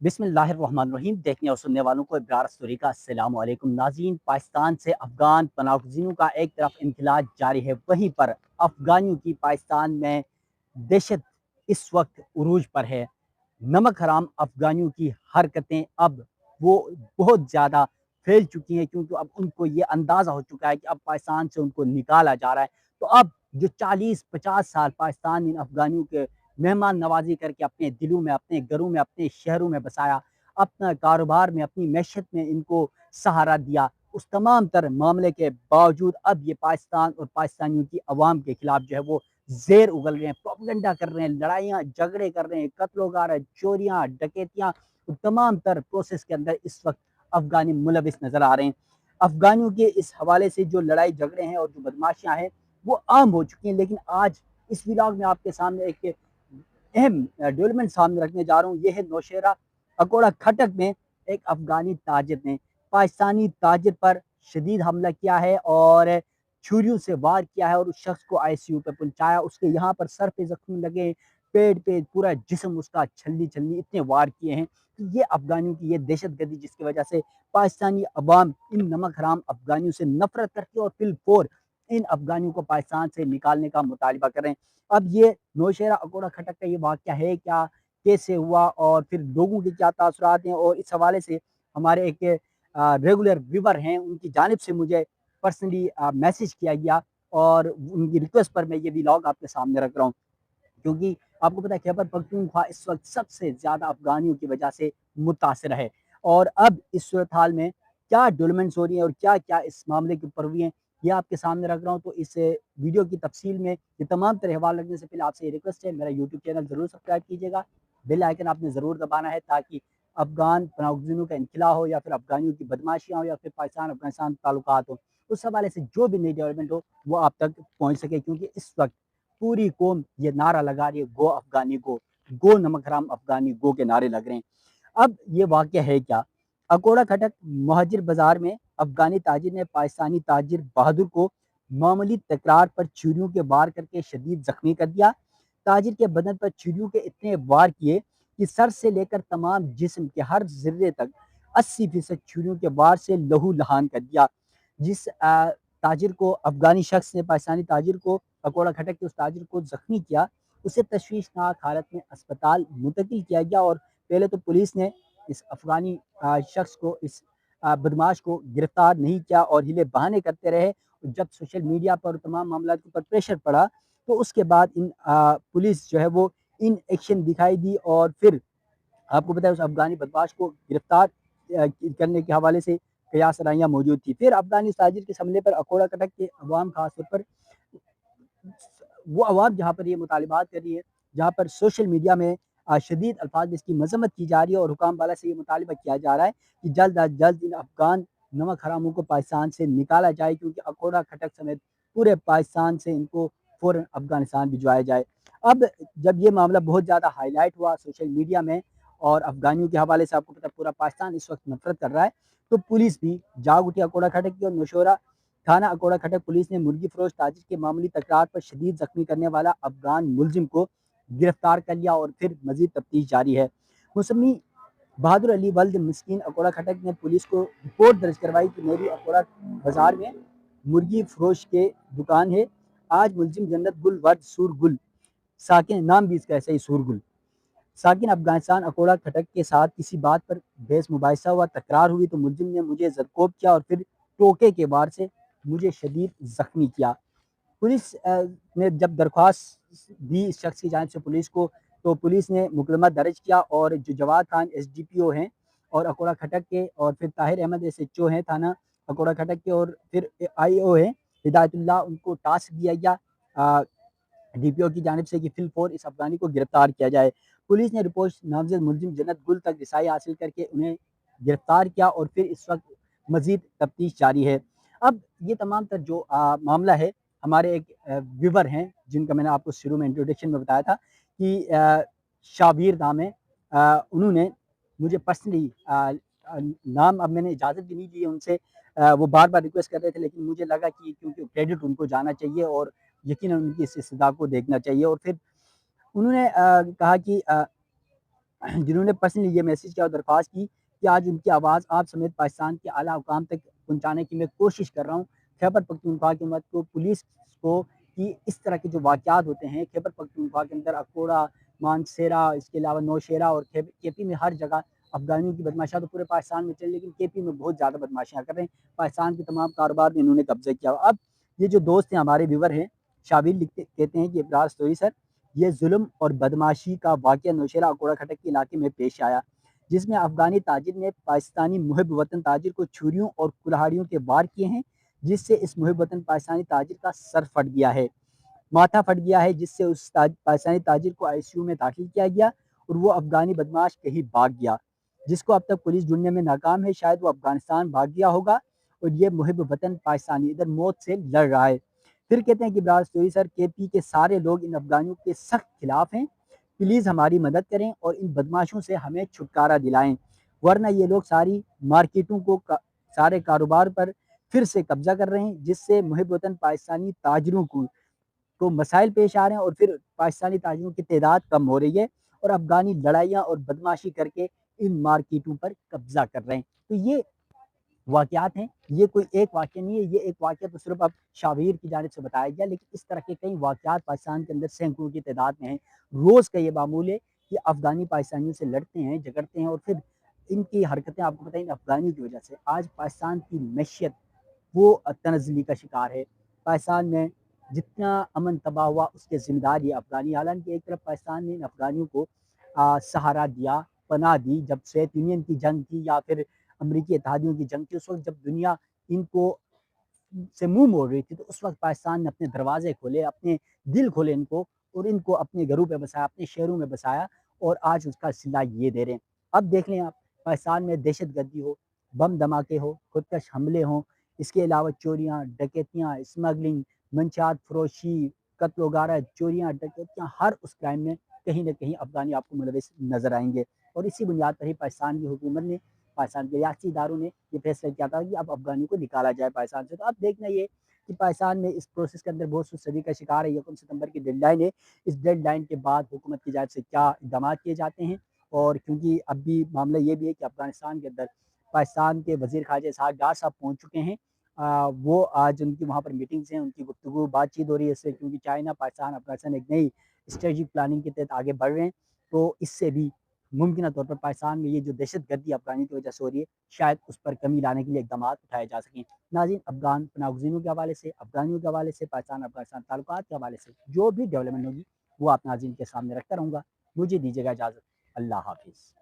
बिस्मिल्लाहिर्रहमानिर्रहीम। देखने और सुनने वालों को इब्रार स्टोरी का अस्सलाम वालेकुम। नाज़रीन, पाकिस्तान से अफ़गान पनाहगज़ीनों का एक तरफ इनखलाज जारी है, वहीं पर अफ़गानियों की पाकिस्तान में दहशत इस वक्त उरूज पर है। नमक हराम अफ़गानियों की हरकतें अब वो बहुत ज़्यादा फैल चुकी हैं, क्योंकि अब उनको ये अंदाज़ा हो चुका है कि अब पाकिस्तान से उनको निकाला जा रहा है। तो अब जो 40-50 साल पाकिस्तान इन अफ़गानियों के मेहमान नवाजी करके अपने दिलों में, अपने घरों में, अपने शहरों में बसाया, अपना कारोबार में, अपनी मैशत में इनको सहारा दिया, उस तमाम तर मामले के बावजूद अब ये पाकिस्तान और पाकिस्तानियों की अवाम के खिलाफ जो है वो ज़ेर उगल रहे हैं, प्रोपेगेंडा कर रहे हैं, लड़ाइयाँ झगड़े कर रहे हैं, कत्ल-ओ-गारत, चोरियाँ, डकैतियाँ, तमाम तर प्रोसेस के अंदर इस वक्त अफ़गानी मुलविस नज़र आ रहे हैं। अफ़गानियों के इस हवाले से जो लड़ाई झगड़े हैं और जो बदमाशियाँ हैं वो आम हो चुकी हैं, लेकिन आज इस व्लॉग में आपके सामने एक अहम डेवलपमेंट सामने रखने जा रहा हूँ। ये है नौशेरा अकोड़ा खटक में एक अफ़गानी ताजिर ने पाकिस्तानी ताजिर पर शदीद हमला किया है और छुरियों से वार किया है और उस शख्स को आईसीयू पे पहुंचाया। उसके यहाँ पर सर पे जख्म लगे, पेट पे, पूरा जिस्म उसका छलनी छलनी, इतने वार किए हैं। तो ये अफ़गानियों की ये दहशतगर्दी, जिसकी वजह से पाकिस्तानी अवाम इन नमक हराम अफ़गानियों से नफरत करती है और फिलफोर इन अफ़गानियों को पाकिस्तान से निकालने का मुतालबा करें। अब ये नौशेरा अकोड़ा खटक का ये वाक़या है क्या, कैसे हुआ और फिर लोगों के क्या तासुरात हैं, और इस हवाले से हमारे एक रेगुलर व्यूवर हैं, उनकी जानिब से मुझे पर्सनली मैसेज किया गया और उनकी रिक्वेस्ट पर मैं ये व्लॉग आपके सामने रख रहा हूँ। क्योंकि आपको पता है खैबर पख्तूनख्वा इस वक्त सबसे ज़्यादा अफ़गानियों की वजह से मुतासिर है, और अब इस सूरत हाल में क्या डेवलपमेंट्स हो रही हैं और क्या-क्या इस मामले के ऊपर हुई हैं, ये आपके सामने रख रहा हूँ। तो इस वीडियो की तफसील में ये तमाम तरह अहवाल रखने से पहले आपसे ये रिक्वेस्ट है, मेरा यूट्यूब चैनल ज़रूर सब्सक्राइब कीजिएगा, बेल आइकन आपने ज़रूर दबाना है, ताकि अफ़गान पनाहगज़ीनों का इनखला हो या फिर अफ़गानियों की बदमाशियाँ हो या फिर पाकिस्तान-अफ़गानिस्तान ताल्लुकात हो, उस हवाले से जो भी नई डेवलपमेंट हो वो आप तक पहुँच सके। क्योंकि इस वक्त पूरी कौम ये नारा लगा रही है, गो अफ़गानी गो नमक हराम अफ़गानी गो के नारे लग रहे हैं। अब ये वाक़या है क्या? अकोड़ा खटक मुहाजिर बाज़ार में अफ़गानी ताजिर ने पाकिस्तानी ताजिर बहादुर को मामूली तकरार पर छुरियों के वार करके शदीद ज़ख्मी कर दिया। ताजिर के बदन पर छुरियों के इतने वार किए कि सर से लेकर तमाम जिस्म के हर ज़र्रे तक 80% छुरियों के वार से लहू-लहान कर दिया। जिस ताजिर को अफ़गानी शख्स ने पाकिस्तानी ताजिर को अकोड़ा खटक के उस ताजिर को ज़ख्मी किया, उसे तशवीशनाक हालत में अस्पताल मुंतकिल किया गया। और पहले तो पुलिस ने इस अफ़गानी शख्स को, इस बदमाश को गिरफ्तार नहीं किया और हिले बहाने करते रहे। जब सोशल मीडिया पर तमाम मामलात के ऊपर प्रेशर पड़ा, तो उसके बाद पुलिस जो है वो इन एक्शन दिखाई दी और फिर आपको पता है उस अफ़गानी बदमाश को गिरफ्तार करने के हवाले से कयास राइयाँ मौजूद थी। फिर अफ़गानी ताजिर के हमले पर अकोड़ा कटक के अवाम खास तौर पर वो अवाम जहाँ पर ये मुतालबात कर रही है, जहाँ पर सोशल मीडिया में शदीद अल्फाज में इसकी मज़म्मत की जा रही है और हुकाम वाला से ये मुतालबा किया जा रहा है कि जल्द अज जल्द इन अफ़गान नमक हरामों को पाकिस्तान से निकाला जाए, क्योंकि अकोड़ा खटक समेत पूरे पाकिस्तान से इनको फ़ौरन अफ़गानिस्तान भिजवाया जाए। अब जब ये मामला बहुत ज़्यादा हाईलाइट हुआ सोशल मीडिया में और अफ़गानियों के हवाले से आपको पता है पूरा पाकिस्तान इस वक्त नफरत कर रहा है, तो पुलिस भी जाग उठी। अकोड़ा खटक की और नौशेरा थाना अकोड़ा खटक पुलिस ने मुर्गी फरोश ताजिर के मामूली तकरार पर शदीद जख्मी करने वाला अफगान मुलजिम को गिरफ्तार कर लिया और फिर मजीद तफ्तीश जारी है। मुसम्मी बहादुर अली वल्द मिस्कीन अकोड़ा खटक ने पुलिस को रिपोर्ट दर्ज करवाई कि मेरी अकोड़ा बाजार में मुर्गी फरोश के दुकान है। आज मुलजिम जन्नत गुल वर्द सूर गुल साकिन, नाम भी इसका ऐसा ही सूर गुल, साकिन अफगानिस्तान अकोड़ा खटक के साथ किसी बात पर बहस मुबाहिसा हुआ, तकरार हुई तो मुलजिम ने मुझे जरकोब किया और फिर टोके के वार से मुझे शदीद ज़ख्मी किया। पुलिस ने जब दरख्वास्त दी इस शख्स की जानिब से पुलिस को, तो पुलिस ने मुकदमा दर्ज किया और जो जवाद खान एसडीपीओ हैं और अकोड़ा खटक के, और फिर ताहिर अहमद एसएचओ हैं थाना अकोड़ा खटक के, और फिर आईओ हैं हिदायतुल्लाह, उनको टास्क दिया गया डीपीओ की जानिब से कि फिलफौर इस अफगानी को गिरफ्तार किया जाए। पुलिस ने रिपोर्ट नामजद मुलजिम जन्नत गुल तक रिसाई हासिल करके उन्हें गिरफ्तार किया और फिर इस वक्त मजीद तफ्तीश जारी है। अब ये तमाम तर जो मामला है, हमारे एक व्यूवर हैं जिनका मैंने आपको शुरू में इंट्रोडक्शन में बताया था कि शाबीर नाम है, उन्होंने मुझे पर्सनली नाम, अब मैंने इजाज़त भी नहीं दी है उनसे, वो बार बार रिक्वेस्ट कर रहे थे, लेकिन मुझे लगा कि क्योंकि क्रेडिट उनको जाना चाहिए और यकीनन उनकी इस इस्तदा को देखना चाहिए। और फिर उन्होंने कहा कि جنہوں نے پرسنلی یہ میسیج کیا اور درخواست کی کہ آج ان کی آواز آپ سمیت پاکستان کے اعلیٰ حکام تک پہنچانے کی میں کوشش کر رہا ہوں۔ خیبر پختونخوا کی حکومت کو، پولیس کو، کہ اس طرح کے جو واقعات ہوتے ہیں خیبر پختونخوا کے اندر، اکوڑا، مانسیرا، اس کے علاوہ نوشیرہ اور کے پی میں ہر جگہ افغانیوں کی بدماشیاں تو پورے پاکستان میں چل، لیکن کے پی میں بہت زیادہ بدماشیاں کر رہے ہیں۔ پاکستان کے تمام کاروبار میں انہوں نے قبضہ کیا۔ اب یہ جو دوست ہیں ہمارے ویور ہیں، شابیر لکھتے کہتے ہیں کہ ابرار اسٹوری سر، یہ ظلم اور بدماشی کا واقعہ نوشیرہ اکوڑا کھٹک کے علاقے میں پیش آیا، جس میں افغانی تاجر نے پاکستانی محب وطن تاجر کو چھریوں اور کلہاڑیوں کے وار کیے ہیں، جس سے اس محب وطن پاکستانی تاجر کا سر پھٹ گیا ہے، ماتھا پھٹ گیا ہے، جس سے اس پاکستانی تاجر کو آئی سی یو میں داخل کیا گیا اور وہ افغانی بدماش کہیں بھاگ گیا، جس کو اب تک پولیس ڈھونڈنے میں ناکام ہے۔ شاید وہ افغانستان بھاگ گیا ہوگا اور یہ محب وطن پاکستانی ادھر موت سے لڑ رہا ہے۔ پھر کہتے ہیں کہ ابرار اسٹوری سر، کے پی کے سارے لوگ ان افغانیوں کے سخت خلاف ہیں، پلیز ہماری مدد کریں اور ان بدماشوں سے ہمیں چھٹکارا دلائیں، ورنہ یہ لوگ ساری مارکیٹوں کو، سارے کاروبار پر پھر سے قبضہ کر رہے ہیں، جس سے محب وطن پاکستانی تاجروں کو مسائل پیش آ رہے ہیں اور پھر پاکستانی تاجروں کی تعداد کم ہو رہی ہے اور افغانی لڑائیاں اور بدماشی کر کے ان مارکیٹوں پر قبضہ کر رہے ہیں۔ تو یہ واقعات ہیں، یہ کوئی ایک واقعہ نہیں ہے، یہ ایک واقعہ تو صرف اب شاویر کی جانب سے بتایا گیا، لیکن اس طرح کے کئی واقعات پاکستان کے اندر سینکڑوں کی تعداد میں ہیں۔ روز کا یہ معمول ہے کہ افغانی پاکستانیوں سے لڑتے ہیں، جھگڑتے ہیں اور پھر ان کی حرکتیں آپ کو پتہ ہے، افغانیوں کی وجہ سے آج پاکستان کی معیشت وہ تنزلی کا شکار ہے۔ پاکستان میں جتنا امن تباہ ہوا اس کے ذمہ دار یہ افغانی، حالانکہ ایک طرف پاکستان نے ان افغانیوں کو سہارا دیا، پناہ دی، جب سوویت یونین کی جنگ تھی یا پھر امریکی اتحادیوں کی جنگ تھی، اس وقت جب دنیا ان کو سے منہ موڑ رہی تھی، تو اس وقت پاکستان نے اپنے دروازے کھولے، اپنے دل کھولے ان کو، اور ان کو اپنے گھروں پہ بسایا، اپنے شہروں میں بسایا، اور آج اس کا صلہ یہ دے رہے ہیں۔ اب دیکھ لیں آپ، پاکستان میں دہشت گردی ہو، بم دھماکے ہو، خودکش حملے ہوں، اس کے علاوہ چوریاں، ڈکیتیاں، اسمگلنگ، منشیات فروشی، قتل و غارت، چوریاں، ڈکیتیاں، ہر اس کرائم میں کہیں نہ کہیں افغانی آپ کو ملوث نظر آئیں گے، اور اسی بنیاد پر ہی پاکستان کی حکومت نے، پاکستان کے ریاستی اداروں نے یہ فیصلہ کیا تھا کہ اب افغانیوں کو نکالا جائے پاکستان سے۔ تو اب دیکھنا یہ کہ پاکستان میں اس پروسیس کے اندر بہت سوچ کا شکار ہے۔ 1 ستمبر کی ڈیڈ لائن ہے، اس ڈیڈ لائن کے بعد حکومت کی جانب سے کیا اقدامات کیے جاتے ہیں، اور کیونکہ اب بھی معاملہ یہ بھی ہے کہ افغانستان کے اندر پاکستان کے وزیر خارجہ اسحاق ڈار صاحب پہنچ چکے ہیں، وہ آج ان کی وہاں پر میٹنگز ہیں، ان کی گفتگو بات چیت ہو رہی ہے، اس سے کیونکہ چائنا، پاکستان، افغانستان ایک نئی اسٹریٹجک پلاننگ کے تحت آگے بڑھ رہے ہیں، تو اس سے بھی ممکنہ طور پر پاکستان میں یہ جو دہشت گردی افغانیوں کی وجہ سے ہو رہی ہے، شاید اس پر کمی لانے کے لیے اقدامات اٹھائے جا سکیں۔ ناظرین، افغان پناہ گزینوں کے حوالے سے، افغانیوں کے حوالے سے، پاکستان افغانستان تعلقات کے حوالے سے جو بھی ڈیولپمنٹ ہوگی وہ آپ ناظرین کے سامنے رکھتا رہوں گا۔ مجھے دیجیے گا اجازت، اللہ حافظ۔